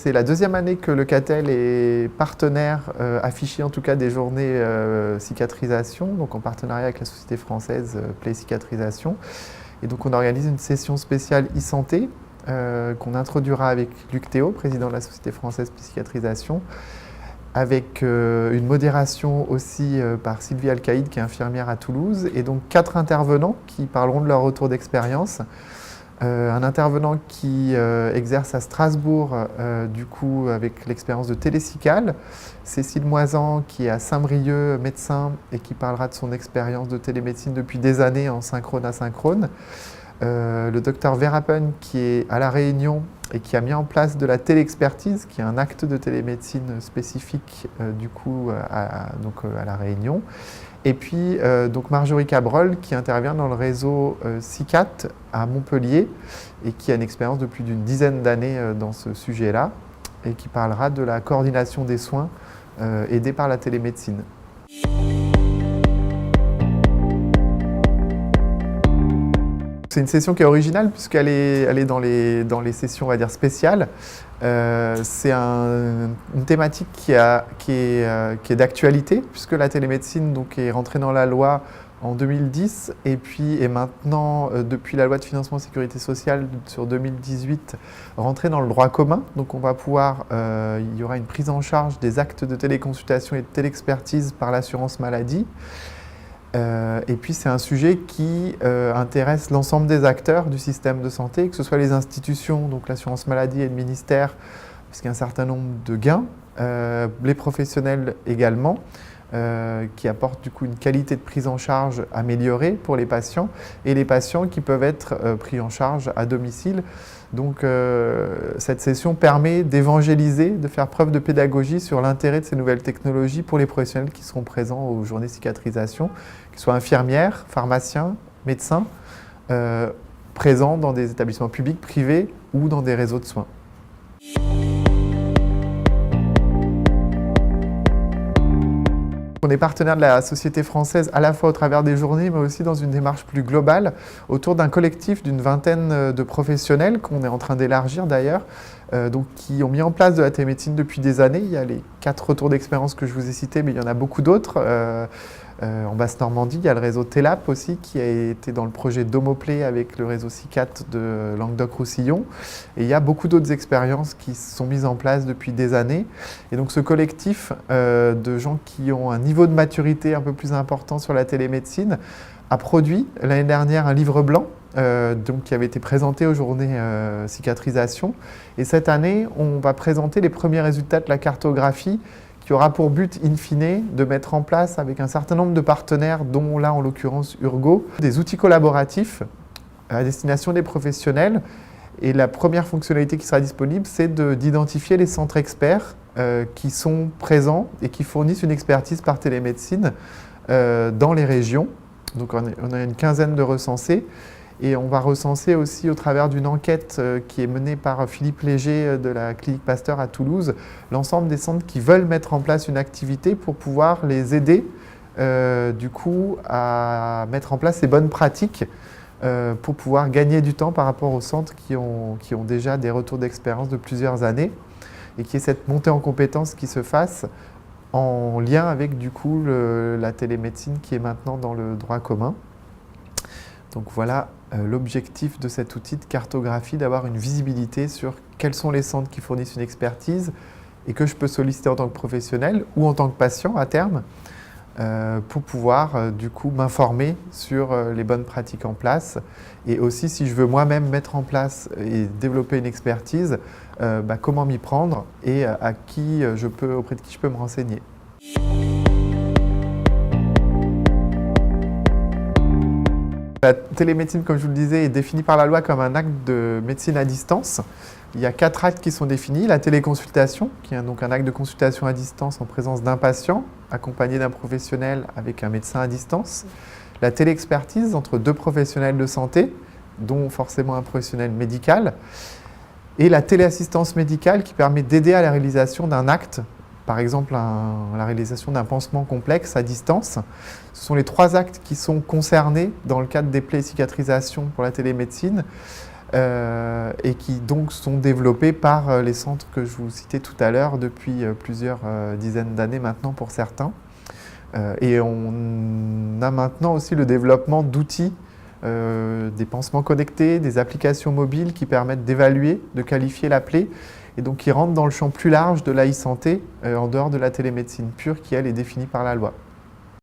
c'est la deuxième année que le CATEL est partenaire, affiché en tout cas des journées cicatrisation, donc en partenariat avec la société française Play Cicatrisation. Et donc on organise une session spéciale e-santé qu'on introduira avec Luc Théo, président de la société française Play Cicatrisation, avec une modération aussi par Sylvie Alcaïd, qui est infirmière à Toulouse, et donc 4 intervenants qui parleront de leur retour d'expérience. Un intervenant qui exerce à Strasbourg, du coup, avec l'expérience de télécicale, Cécile Moisan, qui est à Saint-Brieuc, médecin, et qui parlera de son expérience de télémédecine depuis des années en synchrone-asynchrone. Le docteur Verhappen, qui est à La Réunion et qui a mis en place de la téléexpertise, qui est un acte de télémédecine spécifique, du coup, à La Réunion. Et puis donc Marjorie Cabrol, qui intervient dans le réseau CICAT à Montpellier et qui a une expérience de plus d'une dizaine d'années dans ce sujet-là et qui parlera de la coordination des soins aidés par la télémédecine. C'est une session qui est originale puisqu'elle est dans les sessions, on va dire, spéciales. C'est une thématique qui est d'actualité puisque la télémédecine donc, est rentrée dans la loi en 2010 et puis est maintenant, depuis la loi de financement de sécurité sociale sur 2018, rentrée dans le droit commun. Donc on va pouvoir, il y aura une prise en charge des actes de téléconsultation et de téléexpertise par l'assurance maladie. Et puis c'est un sujet qui intéresse l'ensemble des acteurs du système de santé, que ce soit les institutions, donc l'assurance maladie et le ministère, parce qu'il y a un certain nombre de gains, les professionnels également, qui apportent du coup une qualité de prise en charge améliorée pour les patients, et les patients qui peuvent être pris en charge à domicile. Donc cette session permet d'évangéliser, de faire preuve de pédagogie sur l'intérêt de ces nouvelles technologies pour les professionnels qui seront présents aux journées cicatrisation, qu'ils soient infirmières, pharmaciens, médecins, présents dans des établissements publics, privés ou dans des réseaux de soins. On est partenaire de la société française à la fois au travers des journées, mais aussi dans une démarche plus globale autour d'un collectif d'une vingtaine de professionnels qu'on est en train d'élargir d'ailleurs, donc qui ont mis en place de la télémédecine depuis des années. Il y a les 4 retours d'expérience que je vous ai cités, mais il y en a beaucoup d'autres. En Basse-Normandie, il y a le réseau TELAP aussi qui a été dans le projet Domoplay avec le réseau CICAT de Languedoc-Roussillon. Et il y a beaucoup d'autres expériences qui sont mises en place depuis des années. Et donc ce collectif de gens qui ont un niveau de maturité un peu plus important sur la télémédecine a produit l'année dernière un livre blanc donc, qui avait été présenté aux journées cicatrisation. Et cette année, on va présenter les premiers résultats de la cartographie qui aura pour but, in fine, de mettre en place avec un certain nombre de partenaires, dont là en l'occurrence Urgo, des outils collaboratifs à destination des professionnels. Et la première fonctionnalité qui sera disponible, c'est d'identifier les centres experts qui sont présents et qui fournissent une expertise par télémédecine dans les régions. Donc on a une quinzaine de recensés. Et on va recenser aussi au travers d'une enquête qui est menée par Philippe Léger de la clinique Pasteur à Toulouse, l'ensemble des centres qui veulent mettre en place une activité pour pouvoir les aider du coup à mettre en place ces bonnes pratiques pour pouvoir gagner du temps par rapport aux centres qui ont déjà des retours d'expérience de plusieurs années et qu'il y ait cette montée en compétences qui se fasse en lien avec du coup la télémédecine qui est maintenant dans le droit commun. Donc voilà l'objectif de cet outil de cartographie, d'avoir une visibilité sur quels sont les centres qui fournissent une expertise et que je peux solliciter en tant que professionnel ou en tant que patient à terme pour pouvoir du coup m'informer sur les bonnes pratiques en place et aussi si je veux moi-même mettre en place et développer une expertise, comment m'y prendre et auprès de qui je peux me renseigner. La télémédecine, comme je vous le disais, est définie par la loi comme un acte de médecine à distance. Il y a 4 actes qui sont définis. La téléconsultation, qui est donc un acte de consultation à distance en présence d'un patient, accompagné d'un professionnel avec un médecin à distance. La téléexpertise entre 2 professionnels de santé, dont forcément un professionnel médical. Et la téléassistance médicale qui permet d'aider à la réalisation d'un acte, par exemple la réalisation d'un pansement complexe à distance. Ce sont les 3 actes qui sont concernés dans le cadre des plaies cicatrisation pour la télémédecine. et qui donc sont développés par les centres que je vous citais tout à l'heure depuis plusieurs dizaines d'années maintenant pour certains. Et on a maintenant aussi le développement d'outils, des pansements connectés, des applications mobiles qui permettent d'évaluer, de qualifier la plaie et donc qui rentrent dans le champ plus large de l'e-santé en dehors de la télémédecine pure qui, elle, est définie par la loi.